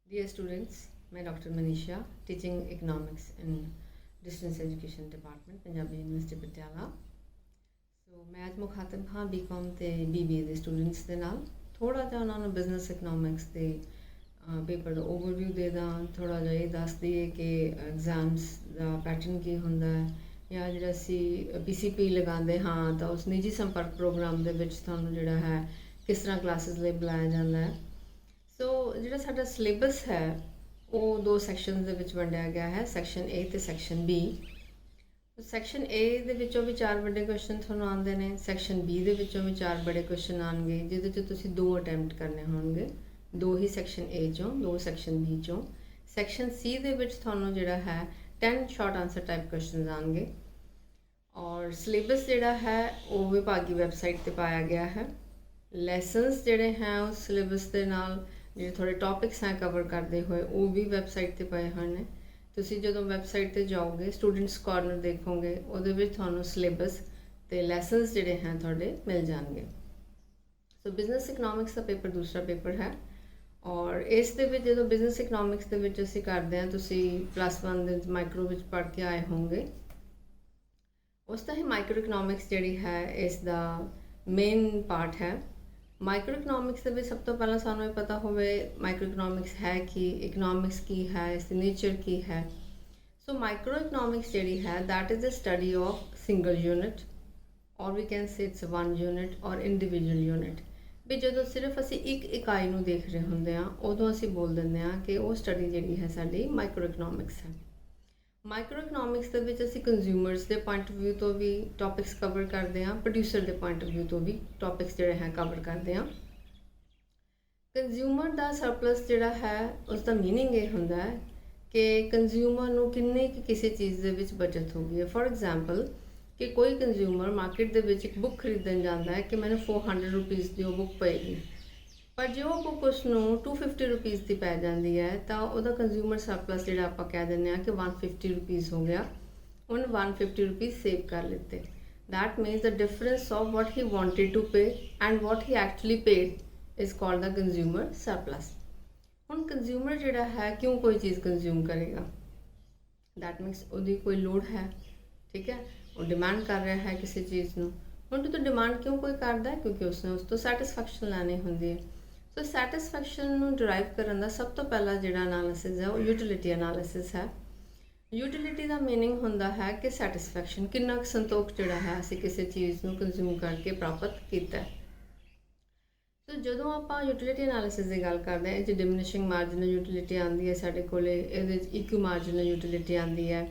Dear students, मैं doctor Manisha teaching economics in distance education department Punjabi university Patiala. So मैं ਅੱਜ ਮੁਖਾਤਬ ਹਾਂ ਬੀਕਾਮ ਤੇ ਬੀਬੀਏ ਦੇ ਸਟੂਡੈਂਟਸ ਦੇ ਨਾਲ ਥੋੜਾ ਜਿਹਾ ਉਹਨਾਂ ਨੂੰ ਬਿਜ਼ਨਸ ਇਕਨੋਮਿਕਸ ਦੇ ਪੇਪਰ ਦਾ ਓਵਰਵਿਊ ਦੇ ਦਾਂ, ਥੋੜਾ ਜਿਹਾ ਇਹ ਦੱਸ ਦਈਏ ਕਿ ਐਗਜ਼ਾਮਸ ਦਾ ਪੈਟਰਨ ਕੀ ਹੁੰਦਾ ਹੈ ਜਾਂ ਜਿਹੜਾ ਅਸੀਂ ਪੀਸੀਪੀ ਲਗਾਉਂਦੇ ਹਾਂ ਤਾਂ ਉਸ ਨਿੱਜੀ ਸੰਪਰਕ ਪ੍ਰੋਗਰਾਮ ਦੇ ਵਿੱਚ ਤੁਹਾਨੂੰ ਜਿਹੜਾ ਹੈ ਕਿਸ ਤਰ੍ਹਾਂ ਕਲਾਸਿਸ ਲਈ ਬੁਲਾਇਆ ਜਾਂਦਾ ਹੈ। ਸੋ ਜਿਹੜਾ ਸਾਡਾ ਸਿਲੇਬਸ ਹੈ ਉਹ ਦੋ ਸੈਕਸ਼ਨਸ ਦੇ ਵਿੱਚ ਵੰਡਿਆ ਗਿਆ ਹੈ, ਸੈਕਸ਼ਨ ਏ ਤੇ ਸੈਕਸ਼ਨ ਬੀ। ਸੈਕਸ਼ਨ ਏ ਦੇ ਵਿੱਚੋਂ ਵੀ 4 ਵੱਡੇ ਕੁਐਸਚਨ ਤੁਹਾਨੂੰ ਆਉਂਦੇ ਨੇ, ਸੈਕਸ਼ਨ ਬੀ ਦੇ ਵਿੱਚੋਂ ਵੀ 4 ਬੜੇ ਕੁਐਸਚਨ ਆਉਣਗੇ ਜਿਹਦੇ 'ਚ ਤੁਸੀਂ 2 ਅਟੈਂਪਟ ਕਰਨੇ ਹੋਣਗੇ, 2 ਹੀ ਸੈਕਸ਼ਨ ਏ 'ਚੋਂ, 2 ਸੈਕਸ਼ਨ ਬੀ 'ਚੋਂ। ਸੈਕਸ਼ਨ ਸੀ ਦੇ ਵਿੱਚ ਤੁਹਾਨੂੰ ਜਿਹੜਾ ਹੈ 10 ਸ਼ਾਰਟ ਆਨਸਰ ਟਾਈਪ ਕੁਐਸਚਨਸ ਆਉਣਗੇ ਔਰ ਸਿਲੇਬਸ ਜਿਹੜਾ ਹੈ ਉਹ ਵਿਭਾਗੀ ਵੈਬਸਾਈਟ 'ਤੇ ਪਾਇਆ ਗਿਆ ਹੈ। ਲੈਸਨਸ ਜਿਹੜੇ ਹੈ ਉਸ ਸਿਲੇਬਸ ਦੇ ਨਾਲ ਜਿਹੜੇ ਥੋੜ੍ਹੇ ਟੌਪਿਕਸ ਹੈ ਕਵਰ ਕਰਦੇ ਹੋਏ ਉਹ ਵੀ ਵੈਬਸਾਈਟ 'ਤੇ ਪਏ ਹੋਏ ਨੇ। ਤੁਸੀਂ ਜਦੋਂ ਵੈਬਸਾਈਟ 'ਤੇ ਜਾਓਗੇ ਸਟੂਡੈਂਟਸ ਕਾਰਨਰ ਦੇਖੋਗੇ, ਉਹਦੇ ਵਿੱਚ ਤੁਹਾਨੂੰ ਸਿਲੇਬਸ ਅਤੇ ਲੈਸਨਸ ਜਿਹੜੇ ਹੈ ਤੁਹਾਡੇ ਮਿਲ ਜਾਣਗੇ। ਸੋ ਬਿਜ਼ਨਸ ਇਕਨੋਮਿਕਸ ਦਾ ਪੇਪਰ ਦੂਸਰਾ ਪੇਪਰ ਹੈ ਔਰ ਇਸ ਦੇ ਵਿੱਚ ਜਦੋਂ ਬਿਜ਼ਨਸ ਇਕਨੋਮਿਕਸ ਦੇ ਵਿੱਚ ਅਸੀਂ ਕਰਦੇ ਹਾਂ, ਤੁਸੀਂ +1 ਦੇ ਮਾਈਕਰੋ ਵਿੱਚ ਪੜ੍ਹ ਕੇ ਆਏ ਹੋਵੋਗੇ। ਉਸ ਦਾ ਹੀ ਮਾਈਕਰੋ ਇਕਨੋਮਿਕਸ ਜਿਹੜੀ ਹੈ ਇਸ ਦਾ ਮੇਨ ਪਾਰਟ ਹੈ। ਮਾਈਕਰੋ ਇਕਨੋਮਿਕਸ ਦੇ ਵਿੱਚ ਸਭ ਤੋਂ ਪਹਿਲਾਂ ਸਾਨੂੰ ਇਹ ਪਤਾ ਹੋਵੇ ਮਾਈਕਰੋ ਇਕਨੋਮਿਕਸ ਹੈ ਕੀ, ਇਕਨੋਮਿਕਸ ਕੀ ਹੈ, ਇਸ ਦੀ ਨੇਚਰ ਕੀ ਹੈ। ਸੋ ਮਾਈਕਰੋ ਇਕਨੋਮਿਕਸ ਜਿਹੜੀ ਹੈ that is the study of single unit ਔਰ we can say it's 1 unit ਔਰ ਇੰਡੀਵਿਜੂਅਲ ਯੂਨਿਟ। ਵੀ ਜਦੋਂ ਸਿਰਫ ਅਸੀਂ ਇੱਕ ਇਕਾਈ ਨੂੰ ਦੇਖ ਰਹੇ ਹੁੰਦੇ ਹਾਂ ਉਦੋਂ ਅਸੀਂ ਬੋਲ ਦਿੰਦੇ ਹਾਂ ਕਿ ਉਹ ਸਟੱਡੀ ਜਿਹੜੀ ਹੈ ਸਾਡੀ ਮਾਈਕਰੋ ਇਕਨੋਮਿਕਸ ਹੈ। ਮਾਈਕਰੋ ਇਕਨੋਮਿਕਸ ਦੇ ਵਿੱਚ ਅਸੀਂ ਕੰਜ਼ਿਊਮਰਸ ਦੇ ਪੁਆਇੰਟ ਆਫ ਵਿਊ ਤੋਂ ਵੀ ਟੌਪਿਕਸ ਕਵਰ ਕਰਦੇ ਹਾਂ, ਪ੍ਰੋਡਿਊਸਰ ਦੇ ਪੁਆਇੰਟ ਆਫ ਵਿਊ ਤੋਂ ਵੀ ਟੌਪਿਕਸ ਜਿਹੜੇ ਹੈ ਕਵਰ ਕਰਦੇ ਹਾਂ। ਕੰਜ਼ਿਊਮਰ ਦਾ ਸਰਪਲਸ ਜਿਹੜਾ ਹੈ ਉਸ ਦਾ ਮੀਨਿੰਗ ਇਹ ਹੁੰਦਾ ਹੈ ਕਿ ਕੰਜ਼ਿਊਮਰ ਨੂੰ ਕਿੰਨੇ ਕੁ ਕਿਸੇ ਚੀਜ਼ ਦੇ ਵਿੱਚ ਬਚਤ ਹੋ ਗਈ ਹੈ। ਫੋਰ ਐਗਜ਼ਾਮਪਲ ਕਿ ਕੋਈ ਕੰਜ਼ਿਊਮਰ ਮਾਰਕੀਟ ਦੇ ਵਿੱਚ ਇੱਕ ਬੁੱਕ ਖਰੀਦਣ ਜਾਂਦਾ ਹੈ ਕਿ ਮੈਨੂੰ 400 ਰੁਪੀਜ਼ ਦੀ ਉਹ ਬੁੱਕ ਪਏਗੀ, ਪਰ ਜੇ ਉਹ ਬੁੱਕ ਉਸ ਨੂੰ 250 ਰੁਪੀਜ਼ ਦੀ ਪੈ ਜਾਂਦੀ ਹੈ ਤਾਂ ਉਹਦਾ ਕੰਜ਼ਿਊਮਰ ਸਰਪਲਸ ਜਿਹੜਾ ਆਪਾਂ ਕਹਿ ਦਿੰਦੇ ਹਾਂ ਕਿ 150 ਰੁਪੀਜ਼ ਹੋ ਗਿਆ, ਉਹਨੇ 150 ਰੁਪੀਜ਼ ਸੇਵ ਕਰ ਲਿੱਤੇ। That means the difference of what he wanted to pay and what he actually paid is called the consumer surplus. ਹੁਣ ਕੰਜ਼ਿਊਮਰ ਜਿਹੜਾ ਹੈ ਕਿਉਂ ਕੋਈ ਚੀਜ਼ ਕੰਜ਼ਿਊਮ ਕਰੇਗਾ? ਦੈਟ ਮੀਨਸ ਉਹਦੀ ਕੋਈ ਲੋੜ ਹੈ, ਠੀਕ ਹੈ, ਉਹ ਡਿਮਾਂਡ ਕਰ ਰਿਹਾ ਹੈ ਕਿਸੇ ਚੀਜ਼ ਨੂੰ। ਹੁਣ ਜਦੋਂ ਡਿਮਾਂਡ ਕਿਉਂ ਕੋਈ ਕਰਦਾ ਹੈ? ਕਿਉਂਕਿ ਉਸਨੇ ਉਸ ਤੋਂ ਸੈਟਿਸਫੈਕਸ਼ਨ ਲੈਣੀ ਹੁੰਦੀ ਹੈ। ਸੋ ਸੈਟਿਸਫੈਕਸ਼ਨ ਨੂੰ ਡਰਾਈਵ ਕਰਨ ਦਾ ਸਭ ਤੋਂ ਪਹਿਲਾ ਜਿਹੜਾ ਐਨਾਲਿਸਿਸ ਹੈ ਉਹ ਯੂਟਿਲਿਟੀ ਐਨਾਲਿਸਿਸ ਹੈ। ਯੂਟਿਲਿਟੀ ਦਾ ਮੀਨਿੰਗ ਹੁੰਦਾ ਹੈ ਕਿ ਸੈਟਿਸਫੈਕਸ਼ਨ, ਕਿੰਨਾ ਕੁ ਸੰਤੋਖ ਜਿਹੜਾ ਹੈ ਅਸੀਂ ਕਿਸੇ ਚੀਜ਼ ਨੂੰ ਕੰਜ਼ਿਊਮ ਕਰਕੇ ਪ੍ਰਾਪਤ ਕੀਤਾ ਹੈ। ਸੋ ਜਦੋਂ ਆਪਾਂ ਯੂਟਿਲਿਟੀ ਐਨਾਲਿਸਿਸ ਦੀ ਗੱਲ ਕਰਦੇ ਹਾਂ, ਇਹ 'ਚ ਡਿਮਿਨਿਸ਼ਿੰਗ ਮਾਰਜਨਲ ਯੂਟਿਲਿਟੀ ਆਉਂਦੀ ਹੈ ਸਾਡੇ ਕੋਲੇ, ਇਹਦੇ 'ਚ ਇਕੁ ਮਾਰਜਨਲ ਯੂਟਿਲਿਟੀ ਆਉਂਦੀ ਹੈ।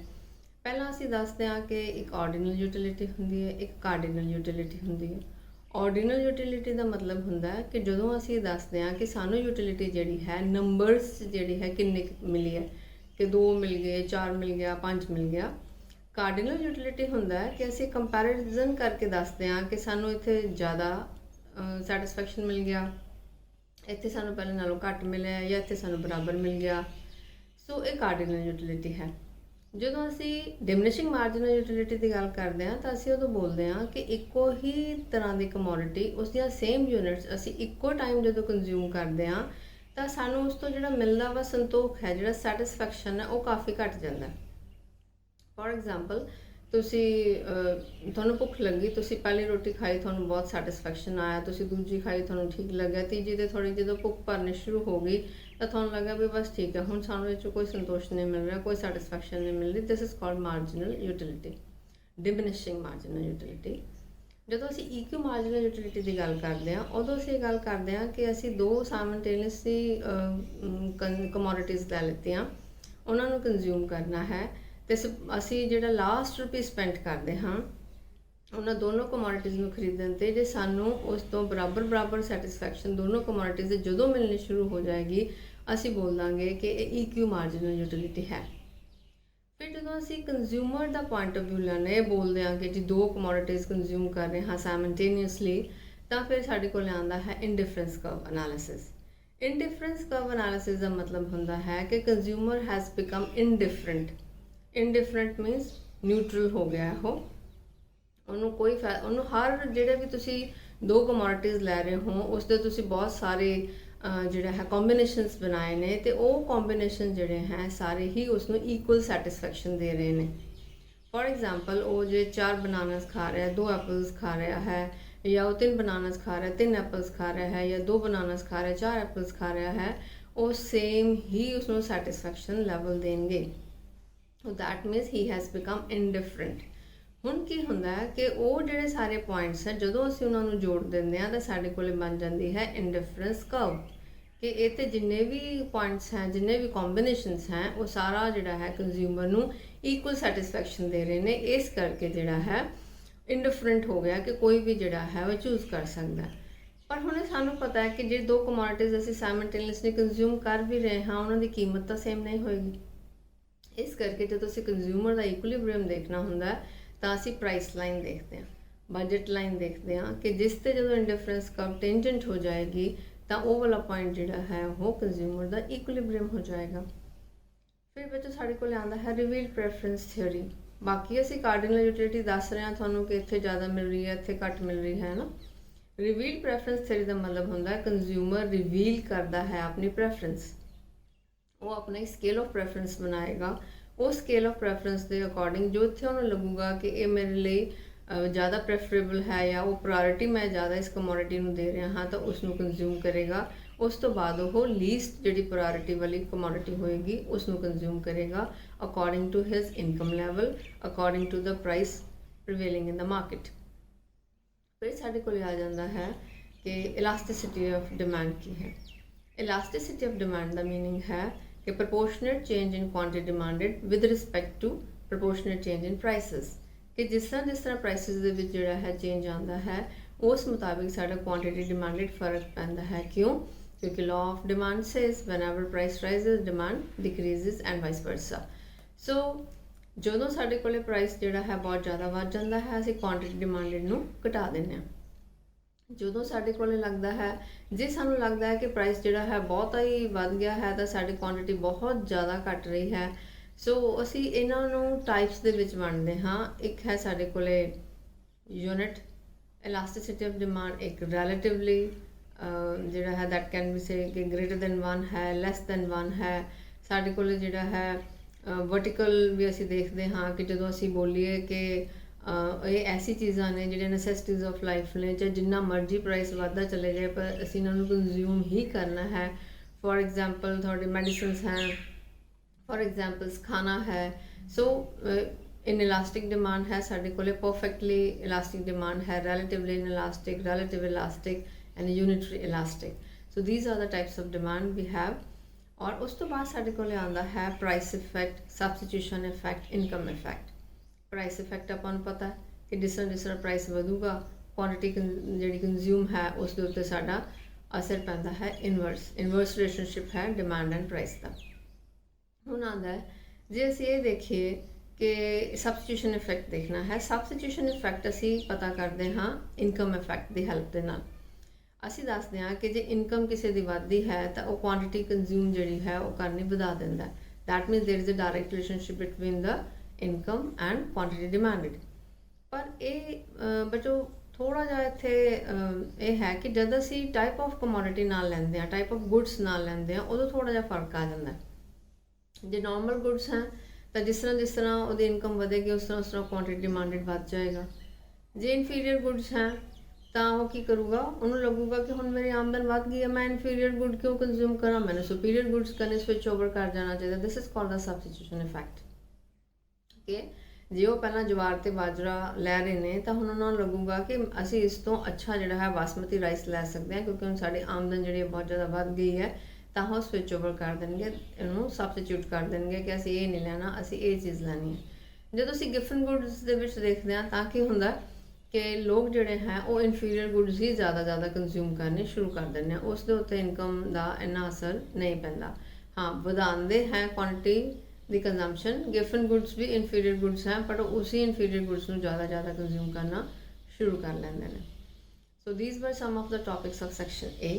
ਪਹਿਲਾਂ ਅਸੀਂ ਦੱਸਦੇ ਹਾਂ ਕਿ ਇੱਕ ਆਰਡੀਨਲ ਯੂਟਿਲਿਟੀ ਹੁੰਦੀ ਹੈ, ਇੱਕ ਕਾਰਡੀਨਲ ਯੂਟਿਲਿਟੀ ਹੁੰਦੀ ਹੈ। ਆਰਡੀਨਲ ਯੂਟਿਲਿਟੀ ਦਾ ਮਤਲਬ ਹੁੰਦਾ ਹੈ ਕਿ ਜਦੋਂ ਅਸੀਂ ਦੱਸਦੇ ਹਾਂ ਕਿ ਸਾਨੂੰ ਯੂਟਿਲਿਟੀ ਜਿਹੜੀ ਹੈ ਨੰਬਰਸ ਜਿਹੜੀ ਹੈ ਕਿੰਨੇ ਮਿਲੀ ਹੈ, ਕਿ 2 ਮਿਲ ਗਏ, 4 ਮਿਲ ਗਿਆ, 5 ਮਿਲ ਗਿਆ। ਕਾਰਡੀਨਲ ਯੂਟਿਲਿਟੀ ਹੁੰਦਾ ਹੈ ਕਿ ਅਸੀਂ ਕੰਪੈਰੀਜ਼ਨ ਕਰਕੇ ਦੱਸਦੇ ਹਾਂ ਕਿ ਸਾਨੂੰ ਇੱਥੇ ਜ਼ਿਆਦਾ ਸੈਟਿਸਫੈਕਸ਼ਨ ਮਿਲ ਗਿਆ, ਇੱਥੇ ਸਾਨੂੰ ਪਹਿਲੇ ਨਾਲੋਂ ਘੱਟ ਮਿਲਿਆ ਜਾਂ ਇੱਥੇ ਸਾਨੂੰ ਬਰਾਬਰ ਮਿਲ ਗਿਆ। ਸੋ ਇਹ ਕਾਰਡੀਨਲ ਯੂਟਿਲਿਟੀ ਹੈ। ਜਦੋਂ ਅਸੀਂ ਡਿਮਿਨਿਸ਼ਿੰਗ ਮਾਰਜਨਲ ਯੂਟਿਲਿਟੀ ਦੀ ਗੱਲ ਕਰਦੇ ਹਾਂ ਤਾਂ ਅਸੀਂ ਉਦੋਂ ਬੋਲਦੇ ਹਾਂ ਕਿ ਇੱਕੋ ਹੀ ਤਰ੍ਹਾਂ ਦੀ ਕਮੋਡਿਟੀ, ਉਸ ਦੀਆਂ ਸੇਮ ਯੂਨਿਟਸ ਅਸੀਂ ਇੱਕੋ ਟਾਈਮ ਜਦੋਂ ਕੰਜ਼ਿਊਮ ਕਰਦੇ ਹਾਂ ਤਾਂ ਸਾਨੂੰ ਉਸ ਤੋਂ ਜਿਹੜਾ ਮਿਲਦਾ ਵਾ ਸੰਤੋਖ ਹੈ, ਜਿਹੜਾ ਸੈਟਿਸਫੈਕਸ਼ਨ ਹੈ, ਉਹ ਕਾਫੀ ਘੱਟ ਜਾਂਦਾ। ਫੋਰ ਐਗਜ਼ਾਮਪਲ ਤੁਹਾਨੂੰ ਭੁੱਖ ਲੱਗੀ, ਤੁਸੀਂ ਪਹਿਲੀ ਰੋਟੀ ਖਾਈ, ਤੁਹਾਨੂੰ ਬਹੁਤ ਸੈਟਿਸਫੈਕਸ਼ਨ ਆਇਆ, ਤੁਸੀਂ ਦੂਜੀ ਖਾਈ, ਤੁਹਾਨੂੰ ਠੀਕ ਲੱਗਿਆ, ਤੀਜੀ 'ਤੇ ਥੋੜ੍ਹੀ ਜਦੋਂ ਭੁੱਖ ਭਰਨੀ ਸ਼ੁਰੂ ਹੋ ਗਈ ਤਾਂ ਤੁਹਾਨੂੰ ਲੱਗਾ ਵੀ ਬਸ ਠੀਕ ਹੈ, ਹੁਣ ਸਾਨੂੰ ਇਹ 'ਚੋਂ ਕੋਈ ਸੰਤੋਸ਼ ਨਹੀਂ ਮਿਲ ਰਿਹਾ, ਕੋਈ ਸੈਟਿਸਫੈਕਸ਼ਨ ਨਹੀਂ ਮਿਲ ਰਹੀ। This is called marginal utility, diminishing marginal utility. ਜਦੋਂ ਅਸੀਂ ਇਕੁ ਮਾਰਜਨਲ ਯੂਟਿਲਿਟੀ ਦੀ ਗੱਲ ਕਰਦੇ ਹਾਂ ਉਦੋਂ ਅਸੀਂ ਇਹ ਗੱਲ ਕਰਦੇ ਹਾਂ ਕਿ ਅਸੀਂ 2 ਸਾਈਮਲਟੇਨੀਅਸਲੀ ਕਮੋਡਿਟੀਜ਼ ਲੈ ਲਿੱਤੀਆਂ, ਉਹਨਾਂ ਨੂੰ ਕੰਜ਼ਿਊਮ ਕਰਨਾ ਹੈ ਅਤੇ ਅਸੀਂ ਜਿਹੜਾ ਲਾਸਟ ਰੁਪਏ ਸਪੈਂਡ ਕਰਦੇ ਹਾਂ ਉਹਨਾਂ ਦੋਨੋਂ ਕਮੋਡਿਟੀਜ਼ ਨੂੰ ਖਰੀਦਣ 'ਤੇ ਜੇ ਸਾਨੂੰ ਉਸ ਤੋਂ ਬਰਾਬਰ ਸੈਟਿਸਫੈਕਸ਼ਨ ਦੋਨੋਂ ਕਮੋਡਿਟੀਜ਼ ਦੇ ਜਦੋਂ ਮਿਲਣੀ ਸ਼ੁਰੂ ਹੋ ਜਾਏਗੀ, ਅਸੀਂ ਬੋਲ ਦਾਂਗੇ ਕਿ ਇਹ ਇਕੁ ਮਾਰਜਨਲ ਯੂਟਿਲਿਟੀ ਹੈ। ਫਿਰ ਜਦੋਂ ਅਸੀਂ consumer the point of view ਲੈਣਾ, ਇਹ ਬੋਲਦੇ ਹਾਂ ਕਿ ਜੀ 2 ਕਮੋਡਿਟੀਜ਼ ਕੰਜ਼ਿਊਮ ਕਰ ਰਹੇ ਹਾਂ ਸਾਈਮਲਟੇਨੀਅਸਲੀ, ਤਾਂ ਫਿਰ ਸਾਡੇ ਕੋਲ ਆਉਂਦਾ ਹੈ indifference curve analysis. Indifference curve analysis ਦਾ ਮਤਲਬ ਹੁੰਦਾ ਹੈ ਕਿ consumer has become indifferent. Indifferent means neutral ਹੋ ਗਿਆ ਉਹ, ਉਹਨੂੰ ਉਹਨੂੰ ਹਰ ਜਿਹੜੇ ਵੀ ਤੁਸੀਂ 2 ਕਮੋਡਿਟੀਜ਼ ਲੈ ਰਹੇ ਹੋ ਉਸ ਦੇ ਤੁਸੀਂ ਬਹੁਤ ਸਾਰੇ ਜਿਹੜਾ ਹੈ ਕੰਬੀਨੇਸ਼ਨਸ ਬਣਾਏ ਨੇ ਤੇ ਉਹ ਕੰਬੀਨੇਸ਼ਨ ਜਿਹੜੇ ਹੈ ਸਾਰੇ ਹੀ ਉਸ ਨੂੰ ਇਕੁਅਲ ਸੈਟੀਸਫੈਕਸ਼ਨ ਦੇ ਰਹੇ ਨੇ। ਫॉर एग्जांपल ਉਹ ਜੇ 4 ਬਨਾਨਾਸ ਖਾ ਰਿਹਾ 2 ਐਪਲਸ ਖਾ ਰਿਹਾ ਹੈ, ਜਾਂ ਉਹ 3 ਬਨਾਨਾਸ ਖਾ ਰਿਹਾ 3 ਐਪਲਸ ਖਾ ਰਿਹਾ ਹੈ, ਜਾਂ 2 ਬਨਾਨਾਸ ਖਾ ਰਿਹਾ 4 ਐਪਲਸ ਖਾ ਰਿਹਾ ਹੈ, ਉਹ ਸੇਮ ਹੀ ਉਸ ਨੂੰ ਸੈਟੀਸਫੈਕਸ਼ਨ ਲੈਵਲ ਦੇਣਗੇ। That means he has become indifferent. ਹੁਣ ਕੀ ਹੁੰਦਾ ਹੈ ਕਿ ਉਹ ਜਿਹੜੇ ਸਾਰੇ ਪੁਆਇੰਟਸ ਹੈ ਜਦੋਂ ਅਸੀਂ ਉਹਨਾਂ ਨੂੰ ਜੋੜ ਦਿੰਦੇ ਹਾਂ ਤਾਂ ਸਾਡੇ ਕੋਲ ਬਣ ਜਾਂਦੀ ਹੈ ਇੰਡਿਫਰੈਂਸ ਕਰਵ, ਕਿ ਇਹ ਤੇ ਜਿੰਨੇ ਵੀ ਪੁਆਇੰਟਸ ਹੈ ਜਿੰਨੇ ਵੀ ਕੰਬੀਨੇਸ਼ਨਸ ਹੈ ਉਹ ਸਾਰਾ ਜਿਹੜਾ ਹੈ ਕੰਜ਼ਿਊਮਰ ਨੂੰ ਇਕੁਅਲ ਸੈਟੀਸਫੈਕਸ਼ਨ ਦੇ ਰਹੇ ਨੇ। ਇਸ ਕਰਕੇ ਜਿਹੜਾ ਹੈ ਇੰਡਿਫਰੈਂਟ ਹੋ ਗਿਆ ਕਿ ਕੋਈ ਵੀ ਜਿਹੜਾ ਹੈ ਉਹ ਚੂਜ਼ ਕਰ ਸਕਦਾ। ਪਰ ਹੁਣ ਸਾਨੂੰ ਪਤਾ ਹੈ ਕਿ ਜੇ 2 ਕਮੋਡਿਟੀਜ਼ ਅਸੀਂ ਸਾਈਮਲਟੇਨੀਅਸਲੀ ਕੰਜ਼ਿਊਮ ਕਰ ਵੀ ਰਹੇ ਹਾਂ ਉਹਨਾਂ ਦੀ ਕੀਮਤ ਤਾਂ ਸੇਮ ਨਹੀਂ ਹੋਏਗੀ। ਇਸ ਕਰਕੇ ਜਦੋਂ ਅਸੀਂ ਕੰਜ਼ਿਊਮਰ ਦਾ ਇਕੁਇਲਿਬ੍ਰੀਅਮ ਦੇਖਣਾ ਹੁੰਦਾ ਤਾਂ ਅਸੀਂ ਪ੍ਰਾਈਸ ਲਾਈਨ ਦੇਖਦੇ ਹਾਂ, ਬਜਟ ਲਾਈਨ ਦੇਖਦੇ ਹਾਂ ਕਿ ਜਿਸ ਤੇ ਜਦੋਂ ਇੰਡਿਫਰੈਂਸ ਕਰਵ ਟੈਂਜੈਂਟ ਹੋ ਜਾਏਗੀ ਤਾਂ ਉਹ ਵਾਲਾ ਪੁਆਇੰਟ ਜਿਹੜਾ ਹੈ ਉਹ ਕੰਜ਼ਿਊਮਰ ਦਾ ਇਕੁਇਲਿਬ੍ਰੀਅਮ ਹੋ ਜਾਏਗਾ। ਫਿਰ ਬੱਚੋ ਸਾਡੇ ਕੋਲ ਆਉਂਦਾ ਹੈ ਰਿਵੀਲਡ ਪ੍ਰੈਫਰੈਂਸ ਥਿਊਰੀ। ਬਾਕੀ ਅਸੀਂ ਕਾਰਡੀਨਲ ਯੂਟਿਲਿਟੀ ਦੱਸ ਰਹੇ ਹਾਂ ਤੁਹਾਨੂੰ ਕਿ ਇੱਥੇ ਜ਼ਿਆਦਾ ਮਿਲ ਰਹੀ ਹੈ ਇੱਥੇ ਘੱਟ ਮਿਲ ਰਹੀ ਹੈ ਨਾ। ਰਿਵੀਲਡ ਪ੍ਰੈਫਰੈਂਸ ਥਿਊਰੀ ਦਾ ਮਤਲਬ ਹੁੰਦਾ ਹੈ ਕੰਜ਼ਿਊਮਰ ਰਿਵੀਲ ਕਰਦਾ ਹੈ ਆਪਣੀ ਪ੍ਰੈਫਰੈਂਸ, ਉਹ ਆਪਣਾ ਸਕੇਲ ਆਫ ਪ੍ਰੈਫਰੈਂਸ ਬਣਾਏਗਾ। ਉਹ ਸਕੇਲ ਆਫ ਪ੍ਰੈਫਰੈਂਸ ਦੇ ਅਕੋਰਡਿੰਗ ਜੋ ਇੱਥੇ ਉਹਨੂੰ ਲੱਗੂਗਾ ਕਿ ਇਹ ਮੇਰੇ ਲਈ ज़्यादा ਪ੍ਰੈਫਰੇਬਲ ਹੈ ਜਾਂ ਉਹ ਪ੍ਰਾਇੋਰਟੀ ਮੈਂ ਜ਼ਿਆਦਾ ਇਸ ਕਮੋਡਿਟੀ ਨੂੰ ਦੇ ਰਿਹਾ ਹਾਂ ਤਾਂ ਉਸ ਨੂੰ ਕੰਜ਼ਿਊਮ ਕਰੇਗਾ। ਉਸ ਤੋਂ ਬਾਅਦ ਉਹ ਲੀਸਟ ਜਿਹੜੀ ਪ੍ਰਾਇੋਰਟੀ ਵਾਲੀ ਕਮੋਡਿਟੀ ਹੋਏਗੀ ਉਸ ਨੂੰ ਕੰਜ਼ਿਊਮ ਕਰੇਗਾ according to his income level, according to the price prevailing in the market. ਫਿਰ ਸਾਡੇ ਕੋਲ ਆ ਜਾਂਦਾ ਹੈ ਕਿ ਇਲਾਸਟਿਸਿਟੀ ਆਫ ਡਿਮਾਂਡ ਕੀ ਹੈ। ਇਲਾਸਟਿਸਿਟੀ ਆਫ ਡਿਮਾਂਡ ਦਾ ਮੀਨਿੰਗ ਹੈ कि proportionate change in quantity demanded with respect to proportionate change in prices, कि जिस तरह prices ਦੇ ਵਿੱਚ ਜਿਹੜਾ ਹੈ ਚੇਂਜ ਆਉਂਦਾ ਹੈ ਉਸ ਮੁਤਾਬਿਕ ਸਾਡਾ ਕੁਆਂਟੀਟੀ ਡਿਮਾਂਡਡ ਫਰਕ ਪੈਂਦਾ ਹੈ। ਕਿਉਂ? ਕਿਉਂਕਿ law of demand says whenever price rises demand decreases and vice versa। ਸੋ ਜਦੋਂ ਸਾਡੇ ਕੋਲੇ ਪ੍ਰਾਈਸ ਜਿਹੜਾ ਹੈ ਬਹੁਤ ਜ਼ਿਆਦਾ ਵੱਧ ਜਾਂਦਾ ਹੈ ਅਸੀਂ ਕੁਆਂਟੀਟੀ ਡਿਮਾਂਡਡ ਨੂੰ ਘਟਾ ਦਿੰਦੇ ਹਾਂ। ਜਦੋਂ ਸਾਡੇ ਕੋਲੇ ਲੱਗਦਾ ਹੈ ਜੇ ਸਾਨੂੰ ਲੱਗਦਾ ਹੈ ਕਿ ਪ੍ਰਾਈਸ ਜਿਹੜਾ ਹੈ ਬਹੁਤਾ ਹੀ ਵੱਧ ਗਿਆ ਹੈ ਤਾਂ ਸਾਡੀ ਕੁਆਂਟੀਟੀ ਬਹੁਤ ਜ਼ਿਆਦਾ ਘਟ ਰਹੀ ਹੈ, ਸੋ ਅਸੀਂ ਇਹਨਾਂ ਨੂੰ ਟਾਈਪਸ ਦੇ ਵਿੱਚ ਵੰਡਦੇ ਹਾਂ। ਇੱਕ ਹੈ ਸਾਡੇ ਕੋਲੇ ਯੂਨਿਟ ਇਲਾਸਟਿਸਿਟੀ ਆਫ ਡਿਮਾਂਡ, ਇੱਕ ਰਿਲੇਟਿਵਲੀ ਜਿਹੜਾ ਹੈ ਦੈਟ ਕੈਨ ਬੀ ਸੇ ਕਿ ਗ੍ਰੇਟਰ ਦੈਨ 1 ਹੈ, ਲੈਸ ਦੈਨ 1 ਹੈ। ਸਾਡੇ ਕੋਲੇ ਜਿਹੜਾ ਹੈ ਵਰਟੀਕਲ ਵੀ ਅਸੀਂ ਦੇਖਦੇ ਹਾਂ ਕਿ ਜਦੋਂ ਅਸੀਂ ਬੋਲੀਏ ਕਿ ਇਹ ਐਸੀ ਚੀਜ਼ਾਂ ਨੇ ਜਿਹੜੀਆਂ ਨੈਸੈਸਿਟੀਜ਼ ਆਫ ਲਾਈਫ ਨੇ, ਚਾਹੇ ਜਿੰਨਾ ਮਰਜ਼ੀ ਪ੍ਰਾਈਸ ਵੱਧਦਾ ਚਲੇ ਜਾਏ ਪਰ ਅਸੀਂ ਇਹਨਾਂ ਨੂੰ ਕੰਜ਼ਿਊਮ ਹੀ ਕਰਨਾ ਹੈ। ਫੋਰ ਐਗਜ਼ਾਮਪਲ ਤੁਹਾਡੇ ਮੈਡੀਸਿਨਸ ਹੈ, ਫੋਰ ਐਗਜ਼ਾਮਪਲਸ ਖਾਣਾ ਹੈ। ਸੋ ਇਨ ਇਲਾਸਟਿਕ ਡਿਮਾਂਡ ਹੈ ਸਾਡੇ ਕੋਲੇ ਪਰਫੈਕਟਲੀ ਇਲਾਸਟਿਕ ਡਿਮਾਂਡ ਹੈ, relatively elastic, relative elastic and unitary elastic. So these are the types of demand we have. ਔਰ ਉਸ ਤੋਂ ਬਾਅਦ ਸਾਡੇ ਕੋਲੇ ਆਉਂਦਾ ਹੈ price effect, substitution effect, income effect. Price effect ਆਪਾਂ ਨੂੰ ਪਤਾ ਕਿ ਜਿਸ ਤਰ੍ਹਾਂ ਪ੍ਰਾਈਸ ਵਧੂਗਾ ਕੁਆਂਟਿਟੀ ਜਿਹੜੀ ਕੰਜ਼ਿਊਮ ਹੈ ਉਸ ਦੇ ਉੱਤੇ ਸਾਡਾ ਅਸਰ ਪੈਂਦਾ ਹੈ। ਇਨਵਰਸ ਰਿਲੇਸ਼ਨਸ਼ਿਪ ਹੈ ਡਿਮਾਂਡ ਐਂਡ ਪ੍ਰਾਈਸ ਦਾ। ਹੁਣ ਆਉਂਦਾ ਹੈ ਜੇ ਅਸੀਂ ਇਹ ਦੇਖੀਏ ਕਿ ਸਬਸਟੀਟਿਊਸ਼ਨ ਇਫੈਕਟ ਦੇਖਣਾ ਹੈ। ਸਬਸਟੀਟਿਊਸ਼ਨ ਇਫੈਕਟ ਅਸੀਂ ਪਤਾ ਕਰਦੇ ਹਾਂ ਇਨਕਮ ਇਫੈਕਟ ਦੀ ਹੈਲਪ ਦੇ ਨਾਲ। ਅਸੀਂ ਦੱਸਦੇ ਹਾਂ ਕਿ ਜੇ ਇਨਕਮ ਕਿਸੇ ਦੀ ਵੱਧਦੀ ਹੈ ਤਾਂ ਉਹ ਕੁਆਂਟਿਟੀ ਕੰਜ਼ਿਊਮ ਜਿਹੜੀ ਹੈ ਉਹ ਕਰਨੀ ਵਧਾ ਦਿੰਦਾ। That means there is a direct relationship between the income and quantity demanded. ਪਰ ਇਹ ਬੱਚੋ ਥੋੜ੍ਹਾ ਜਿਹਾ ਇੱਥੇ ਇਹ ਹੈ ਕਿ ਜਦ ਅਸੀਂ ਟਾਈਪ ਆਫ ਕਮੋਡਿਟੀ ਨਾਲ ਲੈਂਦੇ ਹਾਂ, ਟਾਈਪ ਆਫ ਗੁੱਡਸ ਨਾਲ ਲੈਂਦੇ ਹਾਂ, ਉਦੋਂ ਥੋੜ੍ਹਾ ਜਿਹਾ ਫਰਕ ਆ ਜਾਂਦਾ। ਜੇ ਨੋਰਮਲ ਗੁੱਡਸ ਹੈ ਤਾਂ ਜਿਸ ਤਰ੍ਹਾਂ ਉਹਦੀ ਇਨਕਮ ਵਧੇਗੀ ਉਸ ਤਰ੍ਹਾਂ ਕੁਆਂਟਿਟੀ ਡਿਮਾਂਡਡ ਵੱਧ ਜਾਏਗਾ। ਜੇ ਇਨਫੀਰੀਅਰ ਗੁੱਡਸ ਹੈ ਤਾਂ ਉਹ ਕੀ ਕਰੂਗਾ, ਉਹਨੂੰ ਲੱਗੂਗਾ ਕਿ ਹੁਣ ਮੇਰੀ ਆਮਦਨ ਵੱਧ ਗਈ ਹੈ, ਮੈਂ ਇਨਫੀਰੀਅਰ ਗੁੱਡ ਕਿਉਂ ਕੰਜ਼ਿਊਮ ਕਰਾਂ, ਮੈਨੂੰ ਸੁਪੀਰੀਅਰ ਗੁੱਡਸ ਕਰਨੇ ਸਵਿਚ ਓਵਰ ਕਰ ਜਾਣਾ ਚਾਹੀਦਾ। ਦਿਸ is called the substitution effect. ਕਿ ਜੇ ਉਹ ਪਹਿਲਾਂ ਜਵਾਰ ਤੇ ਬਾਜਰਾ ਲੈ ਰਹੇ ਨੇ ਤਾਂ ਹੁਣ ਉਹਨਾਂ ਨੂੰ ਲੱਗੂਗਾ ਕਿ ਅਸੀਂ ਇਸ ਤੋਂ ਅੱਛਾ ਜਿਹੜਾ ਹੈ ਬਾਸਮਤੀ ਰਾਈਸ ਲੈ ਸਕਦੇ ਹਾਂ ਕਿਉਂਕਿ ਹੁਣ ਸਾਡੀ ਆਮਦਨ ਜਿਹੜੀ ਬਹੁਤ ਜ਼ਿਆਦਾ ਵੱਧ ਗਈ ਹੈ, ਤਾਂ ਉਹ ਸਵਿਚ ਓਵਰ ਕਰ ਦੇਣਗੇ, ਇਹਨੂੰ ਸਬਸਟੀਟਿਊਟ ਕਰ ਦੇਣਗੇ ਕਿ ਅਸੀਂ ਇਹ ਨਹੀਂ ਲੈਣਾ, ਅਸੀਂ ਇਹ ਚੀਜ਼ ਲੈਣੀ ਹੈ। ਜਦੋਂ ਅਸੀਂ ਗਿਫਨ ਗੁੱਡਸ ਦੇ ਵਿੱਚ ਦੇਖਦੇ ਹਾਂ ਤਾਂ ਕੀ ਹੁੰਦਾ ਕਿ ਲੋਕ ਜਿਹੜੇ ਹੈ ਉਹ ਇਨਫੀਰੀਅਰ ਗੁੱਡਸ ਹੀ ਜ਼ਿਆਦਾ ਕੰਜ਼ਿਊਮ ਕਰਨੇ ਸ਼ੁਰੂ ਕਰ ਦਿੰਦੇ ਆ, ਉਸ ਦੇ ਉੱਤੇ ਇਨਕਮ ਦਾ ਇੰਨਾ ਅਸਰ ਨਹੀਂ ਪੈਂਦਾ। ਹਾਂ, ਵਧਾਉਂਦੇ ਹੈ ਕੁਆਂਟਿਟੀ ਦੀ ਕੰਜ਼ੰਪਸ਼ਨ, ਗਿਫਨ ਗੁੱਡਸ ਵੀ ਇਨਫੀਰੀਅਰ ਗੁੱਡਸ ਹੈ ਬਟ ਉਸੇ ਇਨਫੀਰੀਅਰ ਗੁੱਡਸ ਨੂੰ ਜ਼ਿਆਦਾ ਕੰਜ਼ਿਊਮ ਕਰਨਾ ਸ਼ੁਰੂ ਕਰ ਲੈਂਦੇ ਨੇ। So these were some of the topics of section A।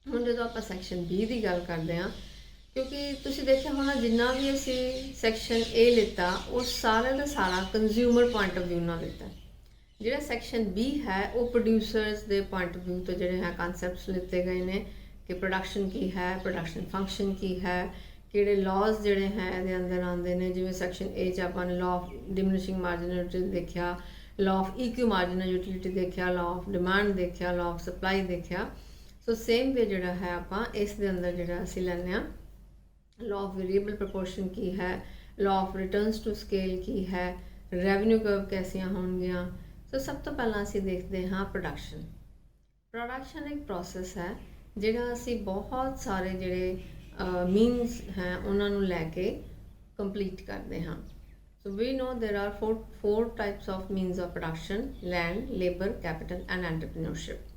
ਹੁਣ ਜਦੋਂ ਆਪਾਂ ਸੈਕਸ਼ਨ B ਦੀ ਗੱਲ ਕਰਦੇ ਹਾਂ, ਕਿਉਂਕਿ ਤੁਸੀਂ ਦੇਖਿਆ ਹੋਣਾ ਜਿੰਨਾ ਵੀ ਅਸੀਂ ਸੈਕਸ਼ਨ A ਲਿੱਤਾ ਉਹ ਸਾਰਾ ਦਾ ਸਾਰਾ ਕੰਜ਼ਿਊਮਰ ਪੁਆਇੰਟ ਆਫ ਵਿਊ ਨਾਲ ਲਿੱਤਾ। ਜਿਹੜਾ ਸੈਕਸ਼ਨ B ਹੈ ਉਹ ਪ੍ਰੋਡਿਊਸਰਸ ਦੇ ਪੁਆਇੰਟ ਆਫ ਵਿਊ ਤੋਂ ਜਿਹੜੇ ਹੈ ਕਨਸੈਪਟਸ ਲਿੱਤੇ ਗਏ ਨੇ कि प्रोडक्शन की है, प्रोडक्शन फंक्शन की है, किहड़े लॉज जिहड़े हैं इहदे अंदर आंदे ने। जिवें सैक्शन ए च आपां ने law of diminishing marginal utility देखिया, लॉ ऑफ इक्यू मार्जिनल यूटिलिटी देखिया, लॉ ऑफ डिमांड देखिया, लॉ ऑफ सप्लाई देखिया। सो सेम वे जिहड़ा है आपां इस दे अंदर जिहड़ा असीं लैंदे आ लॉ ऑफ वेरिएबल प्रपोर्शन की है, law of returns to scale की है, रेवन्यू कर्व कैसियां होणगियां। सो सब तो पहलां असीं देखदे हां प्रोडक्शन। प्रोडक्शन एक प्रोसैस है जिहड़ा असीं बहुत सारे जिहड़े मीनस हैं उन्हां नूं लैके कंप्लीट करदे हां। So we know there are four types of means of production: land, labor, capital and entrepreneurship.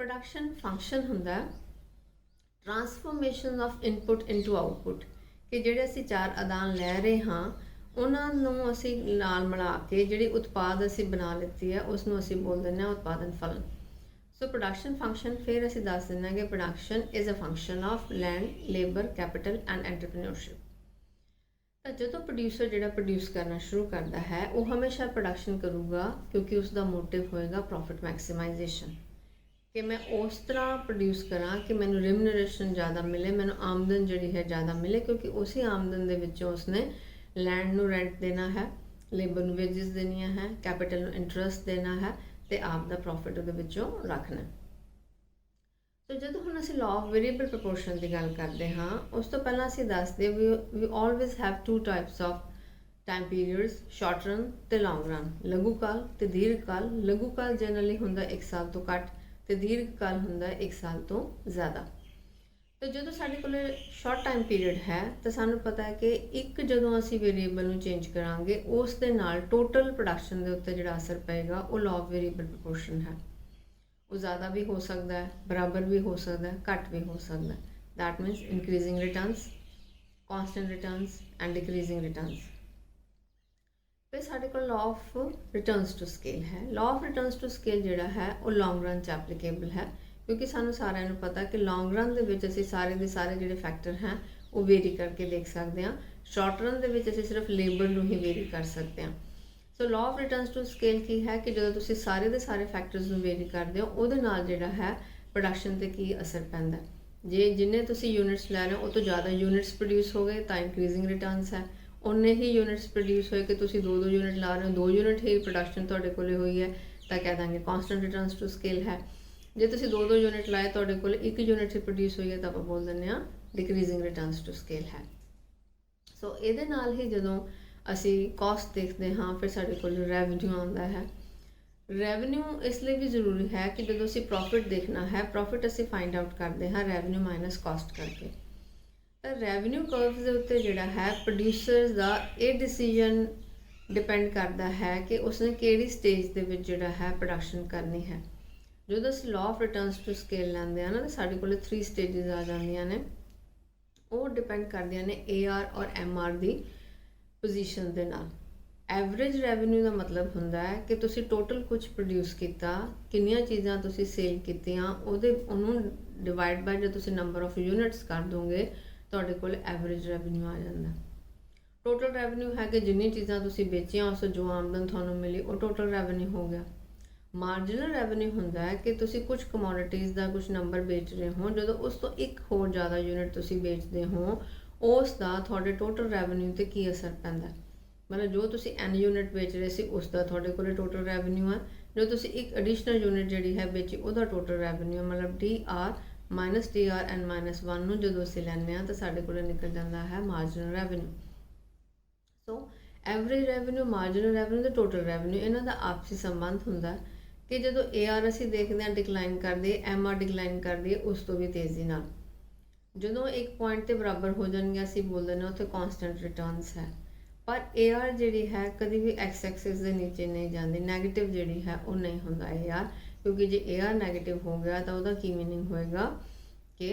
Production function हुंदा transformation of input into output, कि ਜਿਹੜੇ ਅਸੀਂ ਚਾਰ ਆਦਾਨ ਲੈ ਰਹੇ ਹਾਂ ਉਹਨਾਂ ਨੂੰ ਅਸੀਂ ਨਾਲ ਮਿਲਾ ਕੇ ਜਿਹੜੀ ਉਤਪਾਦ ਅਸੀਂ ਬਣਾ ਲਿੱਤੀ ਹੈ ਉਸ ਨੂੰ ਅਸੀਂ ਬੋਲ ਦਿੰਦੇ ਹਾਂ ਉਤਪਾਦਨ ਫਲਨ। ਸੋ ਪ੍ਰੋਡਕਸ਼ਨ ਫੰਕਸ਼ਨ ਫਿਰ ਅਸੀਂ ਦੱਸ ਦਿੰਦੇ ਹਾਂ ਕਿ production is a function of land, labour, capital and entrepreneurship. ਤਾਂ ਜਦੋਂ ਪ੍ਰੋਡਿਊਸਰ ਜਿਹੜਾ ਪ੍ਰੋਡਿਊਸ ਕਰਨਾ ਸ਼ੁਰੂ ਕਰਦਾ ਹੈ ਉਹ ਹਮੇਸ਼ਾ ਪ੍ਰੋਡਕਸ਼ਨ ਕਰੂਗਾ ਕਿਉਂਕਿ ਉਸ ਦਾ ਮੋਟਿਵ ਹੋਏਗਾ ਪ੍ਰੋਫਿਟ ਮੈਕਸਿਮਾਈਜੇਸ਼ਨ, कि मैं उस तरह प्रोड्यूस करा कि मैनू रिमनरेशन ज़्यादा मिले, मैनू आमदन जिहड़ी है ज़्यादा मिले, क्योंकि उसी आमदन दे विचों उसने लैंड नू रेंट देना है, लेबर नू वेजिस देनियां है, कैपिटल नू इंटरस्ट देना है ते आप दा प्रॉफिट उहदे विचों रखना। तो जदों हुण असीं लॉ ऑफ वेरीएबल प्रपोर्शन की गल करते हाँ उस तो पहलां असीं दसदे we always have two types of time periods: short run ते लॉन्ग रन, लघुकाल ते दीर्घकाल। लघुकाल जनरली हुंदा 1 साल तो घट ਤੇ दीर्घकाल ਹੁੰਦਾ 1 ਸਾਲ ਤੋਂ ਜ਼ਿਆਦਾ। ਤੇ ਜਦੋਂ ਸਾਡੇ ਕੋਲ ਸ਼ਾਰਟ ਟਾਈਮ ਪੀਰੀਅਡ ਹੈ ਤਾਂ ਸਾਨੂੰ ਪਤਾ ਹੈ ਕਿ ਇੱਕ ਜਦੋਂ ਅਸੀਂ ਵੇਰੀਏਬਲ ਨੂੰ ਚੇਂਜ ਕਰਾਂਗੇ ਉਸ ਦੇ ਨਾਲ ਟੋਟਲ ਪ੍ਰੋਡਕਸ਼ਨ ਦੇ ਉੱਤੇ ਜਿਹੜਾ ਅਸਰ ਪਏਗਾ ਉਹ ਲਾਅ ਆਫ ਵੇਰੀਏਬਲ ਪ੍ਰਪੋਰਸ਼ਨ ਹੈ। ਉਹ ਜ਼ਿਆਦਾ ਵੀ ਹੋ ਸਕਦਾ ਹੈ, ਬਰਾਬਰ ਵੀ ਹੋ ਸਕਦਾ ਹੈ, ਘੱਟ ਵੀ ਹੋ ਸਕਦਾ ਹੈ। That means increasing returns, constant returns and decreasing returns. फिर साढ़े को law of returns to scale है। Law of returns to scale जिहड़ा है वो लॉन्ग रन च एप्लीकेबल है, क्योंकि सानू सारिਆਂ ਨੂੰ पता कि लॉन्ग रन ਦੇ ਵਿੱਚ ਅਸੀਂ ਸਾਰੇ ਦੇ ਸਾਰੇ ਜਿਹੜੇ फैक्टर हैं वो वेरी करके देख सकते हैं। शॉर्ट रन ਦੇ ਵਿੱਚ ਅਸੀਂ सिर्फ लेबर ਨੂੰ ही वेरी कर सकते हैं। So law of returns to scale की है कि ਜਦੋਂ ਤੁਸੀਂ ਸਾਰੇ ਦੇ ਸਾਰੇ फैक्टर्स ਨੂੰ वेरी ਕਰਦੇ ਹੋ ਉਹਦੇ ਨਾਲ ਜਿਹੜਾ है प्रोडक्शन ਤੇ ਕੀ ਅਸਰ ਪੈਂਦਾ। ਜੇ ਜਿੰਨੇ ਤੁਸੀਂ यूनिट्स ਲੈ ਰਹੇ ਹੋ ਉਹ ਤੋਂ ਜ਼ਿਆਦਾ यूनिट्स प्रोड्यूस हो गए ਤਾਂ इंक्रीजिंग रिटर्नस है। उन्ने ही यूनिट्स प्रोड्यूस होए कि तुसी 2 यूनिट ला रहे हो, 2 यूनिट ही प्रोडक्शन तुहाडे कोले हुई है तो कह देंगे कॉन्सटेंट रिटर्नस टू स्केल है। जे तुसी 2 यूनिट लाए तुहाडे कोले 1 यूनिट ही प्रोड्यूस हुई है तो आप बोल दिंदे आ डिक्रीजिंग रिटर्नस टू स्केल है। सो इहदे नाल ही जदों असी कॉस्ट देखते हाँ फिर साडे कोल रेवन्यू आउंदा है। रेवन्यू इसलिए भी जरूरी है कि जदों असी प्रॉफिट देखना है, प्रॉफिट असी फाइंड आउट करते हाँ रेवन्यू माइनस कॉस्ट करके। तो रेवन्यू कर्व्स के उत्ते जिहड़ा है प्रोड्यूसर्स का ये डिसीजन डिपेंड करता है कि उसने किहड़ी स्टेज दे विच जिहड़ा है प्रोडक्शन करनी है। जो असीं law of returns to scale लैंदे हैं ना तो साडे कोल 3 स्टेजिस आ जांदियां ने। वो डिपेंड करदियां ने AR और MR दी पोजीशन दे नाल। एवरेज रेवन्यू का मतलब हुंदा है कि तुसी टोटल कुछ प्रोड्यूस किया, किन्नियां चीज़ां तुसी सेल कीतियां, उहदे उहनूं डिवाइड बाय जो तुसी नंबर ऑफ यूनिट्स कर दोगे ਤੁਹਾਡੇ ਕੋਲ ਐਵਰੇਜ ਰੈਵਨਿਊ ਆ ਜਾਂਦਾ। ਟੋਟਲ ਰੈਵਨਿਊ ਹੈ ਕਿ ਜਿੰਨੀ ਚੀਜ਼ਾਂ ਤੁਸੀਂ ਵੇਚੀਆਂ ਉਸ ਜੋ ਆਮਦਨ ਤੁਹਾਨੂੰ ਮਿਲੀ ਉਹ ਟੋਟਲ ਰੈਵਨਿਊ ਹੋ ਗਿਆ। ਮਾਰਜਨਲ ਰੈਵਨਿਊ ਹੁੰਦਾ ਹੈ ਕਿ ਤੁਸੀਂ ਕੁਝ ਕਮੋਡਿਟੀਜ਼ ਦਾ ਕੁਝ ਨੰਬਰ ਵੇਚ ਰਹੇ ਹੋ, ਜਦੋਂ ਉਸ ਤੋਂ ਇੱਕ ਹੋਰ ਜ਼ਿਆਦਾ ਯੂਨਿਟ ਤੁਸੀਂ ਵੇਚਦੇ ਹੋ ਉਸ ਦਾ ਤੁਹਾਡੇ ਟੋਟਲ ਰੈਵਨਿਊ ਤੇ ਕੀ ਅਸਰ ਪੈਂਦਾ। ਮਤਲਬ ਜੋ ਤੁਸੀਂ n ਯੂਨਿਟ ਵੇਚ ਰਹੇ ਸੀ ਉਸ ਦਾ ਤੁਹਾਡੇ ਕੋਲ ਟੋਟਲ ਰੈਵਨਿਊ ਹੈ, ਜੋ ਤੁਸੀਂ ਇੱਕ ਐਡੀਸ਼ਨਲ ਯੂਨਿਟ ਜਿਹੜੀ ਹੈ ਵੇਚੀ ਉਹਦਾ ਟੋਟਲ ਰੈਵਨਿਊ ਮਤਲਬ DR माइनस DRN -1 ਨੂੰ ਜਦੋਂ ਅਸੀਂ ਲੈਂਦੇ ਹਾਂ ਤਾਂ ਸਾਡੇ ਕੋਲ ਨਿਕਲ ਜਾਂਦਾ ਹੈ ਮਾਰਜਨਲ ਰੈਵਨਿਊ। ਸੋ ਐਵਰੇਜ ਰੈਵਨਿਊ, ਮਾਰਜਨਲ ਰੈਵਨਿਊ ਤੇ ਟੋਟਲ ਰੈਵਨਿਊ ਇਹਨਾਂ ਦਾ ਆਪਸੀ ਸੰਬੰਧ ਹੁੰਦਾ ਕਿ ਜਦੋਂ AR ਅਸੀਂ ਦੇਖਦੇ ਹਾਂ ਡਿਕਲਾਈਨ ਕਰਦੀ ਹੈ, MR ਡਿਕਲਾਈਨ ਕਰਦੀ ਹੈ ਉਸ ਤੋਂ ਵੀ ਤੇਜ਼ੀ ਨਾਲ। ਜਦੋਂ ਇੱਕ ਪੁਆਇੰਟ ਤੇ ਬਰਾਬਰ ਹੋ ਜਾਣਗੇ ਅਸੀਂ ਬੋਲਦੇ ਨੇ ਉੱਥੇ ਕਨਸਟੈਂਟ ਰਿਟਰਨਸ ਹੈ। ਪਰ AR ਜਿਹੜੀ ਹੈ ਕਦੀ ਵੀ x ਐਕਸਿਸ ਦੇ ਨੀਚੇ ਨਹੀਂ ਜਾਂਦੀ, ਨੈਗੇਟਿਵ ਜਿਹੜੀ ਹੈ ਉਹ ਨਹੀਂ ਹੁੰਦਾ AR, क्योंकि जो AR नैगेटिव हो गया तो वह की मीनिंग होएगा कि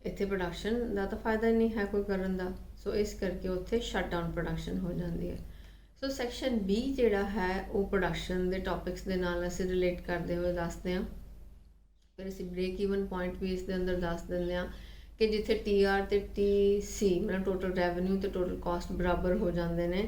इत्थे प्रोडक्शन का तो फायदा ही नहीं है कोई करन दा। सो इस करके उत्थे शट डाउन प्रोडक्शन हो जाती है। सो सैक्शन B जिहड़ा है वो प्रोडक्शन के टॉपिक्स के नाल असीं रिलेट करते हुए दसदे हां। फिर असीं ब्रेक ईवन पॉइंट भी इस दे अंदर दस दिंदे हां कि जिथे TR ते TC मतलब टोटल रैवन्यू ते टोटल कॉस्ट बराबर हो जाते हैं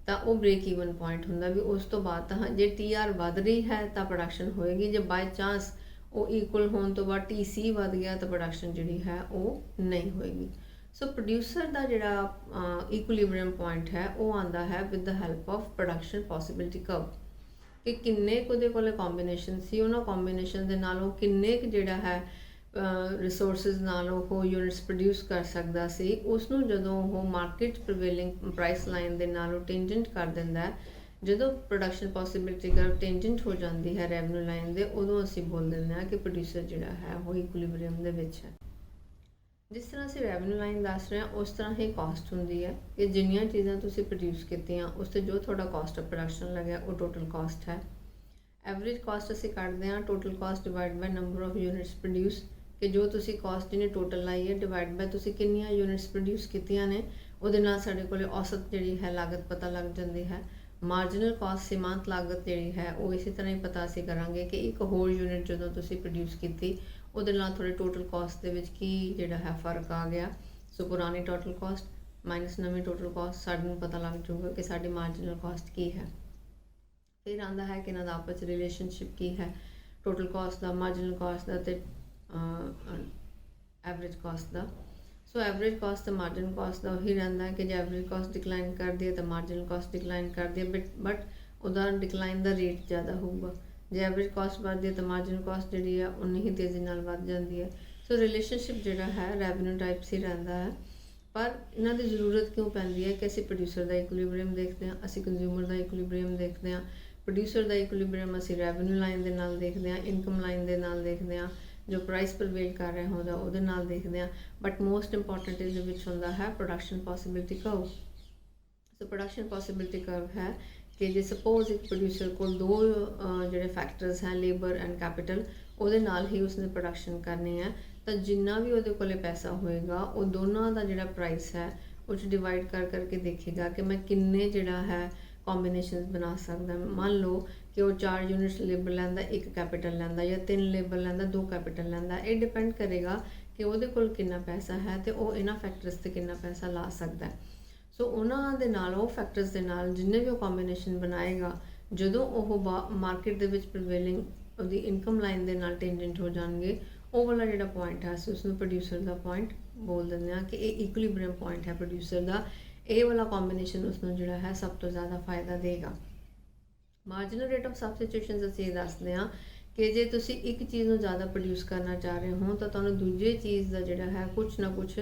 तो वह ब्रेक ईवन पॉइंट होंगे भी उस तो बाद तो जे TR वध रही है तो प्रोडक्शन होएगी, जे बाय चांस ਉਹ ਇਕੁਅਲ ਹੋਣ ਤੋਂ ਬਾਅਦ TC ਵੱਧ ਗਿਆ ਤਾਂ ਪ੍ਰੋਡਕਸ਼ਨ ਜਿਹੜੀ ਹੈ ਉਹ ਨਹੀਂ ਹੋਏਗੀ। ਸੋ ਪ੍ਰੋਡਿਊਸਰ ਦਾ ਜਿਹੜਾ ਇਕੁਇਲਿਬਰੀਅਮ ਪੁਆਇੰਟ ਹੈ ਉਹ ਆਉਂਦਾ ਹੈ with the help of production possibility curve, ਕਿ ਕਿੰਨੇ ਕੁ ਉਹਦੇ ਕੋਲ ਕੰਬੀਨੇਸ਼ਨ ਸੀ, ਉਹਨਾਂ ਕੰਬੀਨੇਸ਼ਨ ਦੇ ਨਾਲ ਉਹ ਕਿੰਨੇ ਕੁ ਜਿਹੜਾ ਹੈ ਰਿਸੋਰਸਿਸ ਨਾਲ ਉਹ ਯੂਨਿਟਸ ਪ੍ਰੋਡਿਊਸ ਕਰ ਸਕਦਾ ਸੀ। ਉਸ ਨੂੰ ਜਦੋਂ ਉਹ ਮਾਰਕੀਟ ਪ੍ਰੀਵੇਲਿੰਗ ਪ੍ਰਾਈਸ ਲਾਈਨ ਦੇ ਨਾਲ ਉਹ ਟੈਂਜੈਂਟ ਕਰ ਦਿੰਦਾ, ਜਦੋਂ ਪ੍ਰੋਡਕਸ਼ਨ ਪੋਸੀਬਿਲਿਟੀ ਕਰਵ ਟੈਂਜੈਂਟ ਹੋ ਜਾਂਦੀ ਹੈ ਰੈਵਨਿਊ ਲਾਈਨ ਦੇ, ਉਦੋਂ ਅਸੀਂ ਬੋਲ ਦਿੰਦੇ ਹਾਂ ਕਿ ਪ੍ਰੋਡਿਊਸਰ ਜਿਹੜਾ ਹੈ ਉਹ ਇਕੁਇਲਿਬਰੀਅਮ ਦੇ ਵਿੱਚ ਹੈ। ਜਿਸ ਤਰ੍ਹਾਂ ਅਸੀਂ ਰੈਵਨਿਊ ਲਾਈਨ ਦੱਸ ਰਹੇ ਹਾਂ ਉਸ ਤਰ੍ਹਾਂ ਹੀ ਕਾਸਟ ਹੁੰਦੀ ਹੈ ਕਿ ਜਿੰਨੀਆਂ ਚੀਜ਼ਾਂ ਤੁਸੀਂ ਪ੍ਰੋਡਿਊਸ ਕੀਤੀਆਂ ਉਸ 'ਤੇ ਜੋ ਤੁਹਾਡਾ ਕਾਸਟ ਆਫ ਪ੍ਰੋਡਕਸ਼ਨ ਲੱਗਿਆ ਉਹ ਟੋਟਲ ਕਾਸਟ ਹੈ। ਐਵਰੇਜ ਕਾਸਟ ਅਸੀਂ ਕੱਢਦੇ ਹਾਂ total cost divide by number of units produce, ਕਿ ਜੋ ਤੁਸੀਂ ਕਾਸਟ ਜਿਹਨੇ ਟੋਟਲ ਲਾਈ ਹੈ ਡਿਵਾਈਡ ਬਾਈ ਤੁਸੀਂ ਕਿੰਨੀਆਂ ਯੂਨਿਟਸ ਪ੍ਰੋਡਿਊਸ ਕੀਤੀਆਂ ਨੇ, ਉਹਦੇ ਨਾਲ ਸਾਡੇ ਕੋਲ ਔਸਤ ਜਿਹੜੀ ਹੈ ਲਾਗਤ ਪਤਾ ਲੱਗ ਜਾਂਦੀ ਹੈ। ਮਾਰਜਨਲ ਕਾਸਟ ਸੀਮਾਂਤ ਲਾਗਤ ਜਿਹੜੀ ਹੈ ਉਹ ਇਸੇ ਤਰ੍ਹਾਂ ਹੀ ਪਤਾ ਅਸੀਂ ਕਰਾਂਗੇ ਕਿ ਇੱਕ ਹੋਰ ਯੂਨਿਟ ਜਦੋਂ ਤੁਸੀਂ ਪ੍ਰੋਡਿਊਸ ਕੀਤੀ ਉਹਦੇ ਨਾਲ ਤੁਹਾਡੇ ਟੋਟਲ ਕਾਸਟ ਦੇ ਵਿੱਚ ਕੀ ਜਿਹੜਾ ਹੈ ਫਰਕ ਆ ਗਿਆ। ਸੋ ਪੁਰਾਣੀ ਟੋਟਲ ਕਾਸਟ ਮਾਈਨਸ ਨਵੀਂ ਟੋਟਲ ਕਾਸਟ, ਸਾਨੂੰ ਪਤਾ ਲੱਗ ਜਾਊਗਾ ਕਿ ਸਾਡੀ ਮਾਰਜਨਲ ਕਾਸਟ ਕੀ ਹੈ। ਫਿਰ ਆਉਂਦਾ ਹੈ ਕਿ ਇਹਨਾਂ ਦਾ ਆਪਸ 'ਚ ਰਿਲੇਸ਼ਨਸ਼ਿਪ ਕੀ ਹੈ, ਟੋਟਲ ਕਾਸਟ ਦਾ, ਮਾਰਜਨਲ ਕਾਸਟ ਦਾ ਤੇ ਐਵਰੇਜ ਕਾਸਟ ਦਾ। ਸੋ ਐਵਰੇਜ ਕਾਸਟ ਤੇ ਮਾਰਜਨਲ ਕਾਸਟ ਦਾ ਉਹੀ ਰਹਿੰਦਾ ਕਿ ਜੇ ਐਵਰੇਜ ਕਾਸਟ ਡਿਕਲਾਈਨ ਕਰਦੀ ਹੈ ਤਾਂ ਮਾਰਜਨਲ ਕਾਸਟ ਡਿਕਲਾਈਨ ਕਰਦੀ ਹੈ, ਬਟ ਉਹਦਾ ਡਿਕਲਾਈਨ ਦਾ ਰੇਟ ਜ਼ਿਆਦਾ ਹੋਊਗਾ। ਜੇ ਐਵਰੇਜ ਕਾਸਟ ਵੱਧਦੀ ਹੈ ਤਾਂ ਮਾਰਜਨਲ ਕਾਸਟ ਜਿਹੜੀ ਹੈ ਉਨੀ ਹੀ ਤੇਜ਼ੀ ਨਾਲ ਵੱਧ ਜਾਂਦੀ ਹੈ। ਸੋ ਰਿਲੇਸ਼ਨਸ਼ਿਪ ਜਿਹੜਾ ਹੈ ਰੈਵਨਿਊ ਟਾਈਪਸ ਹੀ ਰਹਿੰਦਾ ਹੈ। ਪਰ ਇਹਨਾਂ ਦੀ ਜ਼ਰੂਰਤ ਕਿਉਂ ਪੈਂਦੀ ਹੈ ਕਿ ਅਸੀਂ ਪ੍ਰੋਡਿਊਸਰ ਦਾ ਇਕੁਇਲਿਬਰੀਅਮ ਦੇਖਦੇ ਹਾਂ, ਅਸੀਂ ਕੰਜ਼ਿਊਮਰ ਦਾ ਇਕੁਇਲਿਬਰੀਅਮ ਦੇਖਦੇ ਹਾਂ। ਪ੍ਰੋਡਿਊਸਰ ਦਾ ਇਕੁਇਲਿਬਰੀਅਮ ਅਸੀਂ ਰੈਵਨਿਊ ਲਾਈਨ ਦੇ ਨਾਲ ਦੇਖਦੇ ਹਾਂ, ਇਨਕਮ ਲਾਈਨ ਦੇ ਨਾਲ ਦੇਖਦੇ ਹਾਂ, ਜੋ ਪ੍ਰਾਈਸ ਪ੍ਰਵੇਲ ਕਰ ਰਿਹਾ ਹੁੰਦਾ ਉਹਦੇ ਨਾਲ ਦੇਖਦੇ ਹਾਂ। ਬਟ ਮੋਸਟ ਇੰਪੋਰਟੈਂਟ ਇਹਦੇ ਵਿੱਚ ਹੁੰਦਾ ਹੈ ਪ੍ਰੋਡਕਸ਼ਨ ਪੋਸੀਬਿਲਿਟੀ ਕਰਵ। ਸੋ ਪ੍ਰੋਡਕਸ਼ਨ ਪੋਸੀਬਿਲਿਟੀ ਕਰਵ ਹੈ ਕਿ ਜੇ ਸਪੋਜ਼ ਇੱਕ ਪ੍ਰੋਡਿਊਸਰ ਕੋਲ ਦੋ ਜਿਹੜੇ ਫੈਕਟਰਸ ਹੈ ਲੇਬਰ ਐਂਡ ਕੈਪੀਟਲ, ਉਹਦੇ ਨਾਲ ਹੀ ਉਸਨੇ ਪ੍ਰੋਡਕਸ਼ਨ ਕਰਨੀ ਹੈ, ਤਾਂ ਜਿੰਨਾ ਵੀ ਉਹਦੇ ਕੋਲੇ ਪੈਸਾ ਹੋਏਗਾ ਉਹ ਦੋਨਾਂ ਦਾ ਜਿਹੜਾ ਪ੍ਰਾਈਸ ਹੈ ਉਹ 'ਚ ਡਿਵਾਈਡ ਕਰ ਕਰਕੇ ਦੇਖੇਗਾ ਕਿ ਮੈਂ ਕਿੰਨੇ ਜਿਹੜਾ ਹੈ ਕੰਬੀਨੇਸ਼ਨਸ ਬਣਾ ਸਕਦਾ। ਮੰਨ ਲਓ ਕਿ ਉਹ 4 ਯੂਨਿਟਸ ਲੇਬਰ ਲੈਂਦਾ, 1 ਕੈਪੀਟਲ ਲੈਂਦਾ, ਜਾਂ 3 ਲੇਬਰ ਲੈਂਦਾ, 2 ਕੈਪੀਟਲ ਲੈਂਦਾ। ਇਹ ਡਿਪੈਂਡ ਕਰੇਗਾ ਕਿ ਉਹਦੇ ਕੋਲ ਕਿੰਨਾ ਪੈਸਾ ਹੈ ਤੇ ਉਹ ਇਹਨਾਂ ਫੈਕਟਰਸ 'ਤੇ ਕਿੰਨਾ ਪੈਸਾ ਲਾ ਸਕਦਾ। ਸੋ ਉਹਨਾਂ ਦੇ ਨਾਲ, ਉਹ ਫੈਕਟਰਸ ਦੇ ਨਾਲ ਜਿੰਨੇ ਵੀ ਉਹ ਕੰਬੀਨੇਸ਼ਨ ਬਣਾਏਗਾ, ਜਦੋਂ ਉਹ ਮਾਰਕੀਟ ਦੇ ਵਿੱਚ ਪ੍ਰੀਵੇਲਿੰਗ ਉਹਦੀ ਇਨਕਮ ਲਾਈਨ ਦੇ ਨਾਲ ਟੈਂਜੈਂਟ ਹੋ ਜਾਣਗੇ, ਉਹ ਵਾਲਾ ਜਿਹੜਾ ਪੁਆਇੰਟ ਹੈ ਅਸੀਂ ਉਸਨੂੰ ਪ੍ਰੋਡਿਊਸਰ ਦਾ ਪੁਆਇੰਟ ਬੋਲ ਦਿੰਦੇ ਹਾਂ ਕਿ ਇਹ ਇਕੁਇਲਿਬਰੀਅਮ ਪੁਆਇੰਟ ਹੈ ਪ੍ਰੋਡਿਊਸਰ ਦਾ। ਇਹ ਵਾਲਾ ਕੰਬੀਨੇਸ਼ਨ ਉਸਨੂੰ ਜਿਹੜਾ ਹੈ ਸਭ ਤੋਂ ਜ਼ਿਆਦਾ ਫਾਇਦਾ ਦੇਗਾ। ਮਾਰਜਨਲ ਰੇਟ ਆਫ ਸਬਸਟੀਟਿਊਸ਼ਨਸ ਅਸੀਂ ਇਹ ਦੱਸਦੇ ਹਾਂ ਕਿ ਜੇ ਤੁਸੀਂ ਇੱਕ ਚੀਜ਼ ਨੂੰ ਜ਼ਿਆਦਾ ਪ੍ਰੋਡਿਊਸ ਕਰਨਾ ਚਾਹ ਰਹੇ ਹੋ ਤਾਂ ਤੁਹਾਨੂੰ ਦੂਜੀ ਚੀਜ਼ ਦਾ ਜਿਹੜਾ ਹੈ ਕੁਛ ਨਾ ਕੁਛ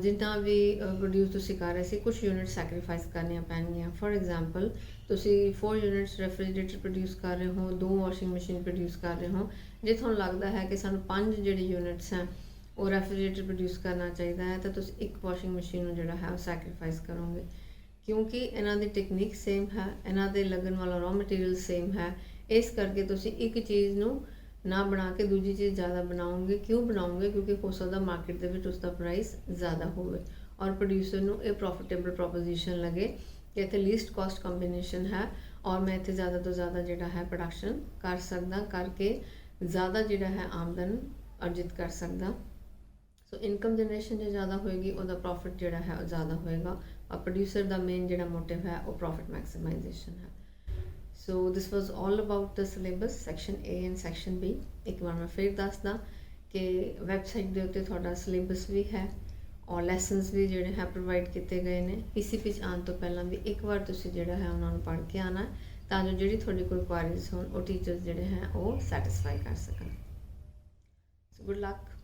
ਜਿੰਨਾ ਵੀ ਪ੍ਰੋਡਿਊਸ ਤੁਸੀਂ ਕਰ ਰਹੇ ਸੀ, ਕੁਛ ਯੂਨਿਟ ਸੈਕਰੀਫਾਈਸ ਕਰਨੀਆਂ ਪੈਣਗੀਆਂ। ਫੋਰ ਐਗਜ਼ਾਮਪਲ ਤੁਸੀਂ 4 ਯੂਨਿਟਸ ਰੈਫਰੀਜਰੇਟਰ ਪ੍ਰੋਡਿਊਸ ਕਰ ਰਹੇ ਹੋ, 2 ਵਾਸ਼ਿੰਗ ਮਸ਼ੀਨ ਪ੍ਰੋਡਿਊਸ ਕਰ ਰਹੇ ਹੋ। ਜੇ ਤੁਹਾਨੂੰ ਲੱਗਦਾ ਹੈ ਕਿ ਸਾਨੂੰ 5 ਜਿਹੜੇ ਯੂਨਿਟਸ ਹੈ ਉਹ ਰੈਫਰੀਜਰੇਟਰ ਪ੍ਰੋਡਿਊਸ ਕਰਨਾ ਚਾਹੀਦਾ ਹੈ ਤਾਂ ਤੁਸੀਂ 1 ਵਾਸ਼ਿੰਗ ਮਸ਼ੀਨ ਨੂੰ ਜਿਹੜਾ ਹੈ ਉਹ ਸੈਕਰੀਫਾਈਸ ਕਰੋਗੇ, ਕਿਉਂਕਿ ਇਹਨਾਂ ਦੀ ਟੈਕਨੀਕ ਸੇਮ ਹੈ, ਇਹਨਾਂ ਦੇ ਲੱਗਣ ਵਾਲਾ ਰॉ ਮਟੀਰੀਅਲ ਸੇਮ ਹੈ। ਇਸ ਕਰਕੇ ਤੁਸੀਂ ਇੱਕ ਚੀਜ਼ ਨੂੰ ਨਾ ਬਣਾ ਕੇ ਦੂਜੀ ਚੀਜ਼ ਜ਼ਿਆਦਾ ਬਣਾਓਗੇ। ਕਿਉਂ ਬਣਾਓਗੇ? ਕਿਉਂਕਿ ਹੋ ਸਕਦਾ ਮਾਰਕੀਟ ਦੇ ਵਿੱਚ ਉਸਦਾ ਪ੍ਰਾਈਸ ਜ਼ਿਆਦਾ ਹੋਵੇ ਔਰ ਪ੍ਰੋਡਿਊਸਰ ਨੂੰ ਇਹ ਪ੍ਰੋਫਿਟੇਬਲ ਪ੍ਰੋਪੋਜੀਸ਼ਨ ਲੱਗੇ ਕਿ ਇੱਥੇ ਲੀਸਟ ਕਾਸਟ ਕੰਬੀਨੇਸ਼ਨ ਹੈ ਔਰ ਮੈਂ ਇੱਥੇ ਜ਼ਿਆਦਾ ਤੋਂ ਜ਼ਿਆਦਾ ਜਿਹੜਾ ਹੈ ਪ੍ਰੋਡਕਸ਼ਨ ਕਰ ਸਕਦਾ, ਕਰਕੇ ਜ਼ਿਆਦਾ ਜਿਹੜਾ ਹੈ ਆਮਦਨ ਅਰਜਿਤ ਕਰ ਸਕਦਾ। ਸੋ ਇਨਕਮ ਜਨਰੇਸ਼ਨ ਜੇ ਜ਼ਿਆਦਾ ਹੋਏਗੀ ਉਹਦਾ ਪ੍ਰੋਫਿਟ ਜਿਹੜਾ ਹੈ ਉਹ ਜ਼ਿਆਦਾ ਹੋਏਗਾ ਔਰ ਪ੍ਰੋਡਿਊਸਰ ਦਾ ਮੇਨ ਜਿਹੜਾ ਮੋਟਿਵ ਹੈ ਉਹ ਪ੍ਰੋਫਿਟ ਮੈਕਸਿਮਾਈਜੇਸ਼ਨ ਹੈ। So this was all about the syllabus section A and section B। ਇੱਕ ਵਾਰ ਮੈਂ ਫਿਰ ਦੱਸਦਾ ਕਿ ਵੈਬਸਾਈਟ ਦੇ ਉੱਤੇ ਤੁਹਾਡਾ ਸਿਲੇਬਸ ਵੀ ਹੈ ਔਰ ਲੈਸਨਸ ਵੀ ਜਿਹੜੇ ਹੈ ਪ੍ਰੋਵਾਈਡ ਕੀਤੇ ਗਏ ਨੇ। PCP 'ਚ ਆਉਣ ਤੋਂ ਪਹਿਲਾਂ ਵੀ ਇੱਕ ਵਾਰ ਤੁਸੀਂ ਜਿਹੜਾ ਹੈ ਉਹਨਾਂ ਨੂੰ ਪੜ੍ਹ ਕੇ ਆਉਣਾ ਤਾਂ ਜੋ ਜਿਹੜੀ ਤੁਹਾਡੀ ਕੋਈ ਕੁਆਰੀਜ਼ ਹੋਣ ਉਹ ਟੀਚਰਸ ਜਿਹੜੇ ਹੈ ਉਹ ਸੈਟਿਸਫਾਈ ਕਰ ਸਕਣ। So good luck.